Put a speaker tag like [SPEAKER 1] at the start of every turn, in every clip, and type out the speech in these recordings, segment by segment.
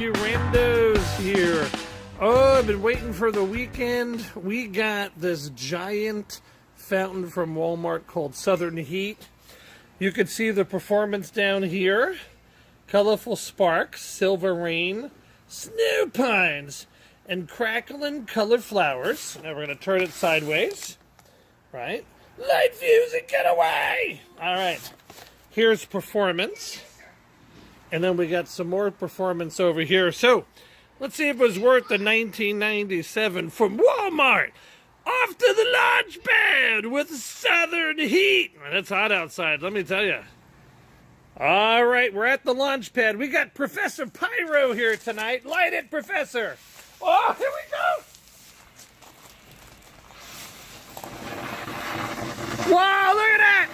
[SPEAKER 1] BBQ Randos here. Oh, I've been waiting for the weekend. We got this giant fountain from Walmart called Southern Heat. You can see the performance down here. Colorful sparks, silver rain, snow pines, and crackling colored flowers. Now we're going to turn it sideways. Right? Light fuse and get away! Alright. Here's performance. And then we got some more performance over here. So, let's see if it was worth the $19.97 from Walmart. Off to the launch pad with Southern Heat. It's hot outside, let me tell you. All right, we're at the launch pad. We got Professor Pyro here tonight. Light it, Professor. Oh, here we go. Wow, look at that.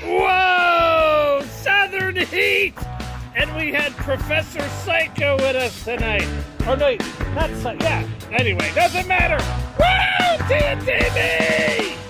[SPEAKER 1] Whoa! Southern Heat! And we had Professor Psycho with us tonight. Or no, not Psycho. Yeah, anyway, doesn't matter. Woo! TNT!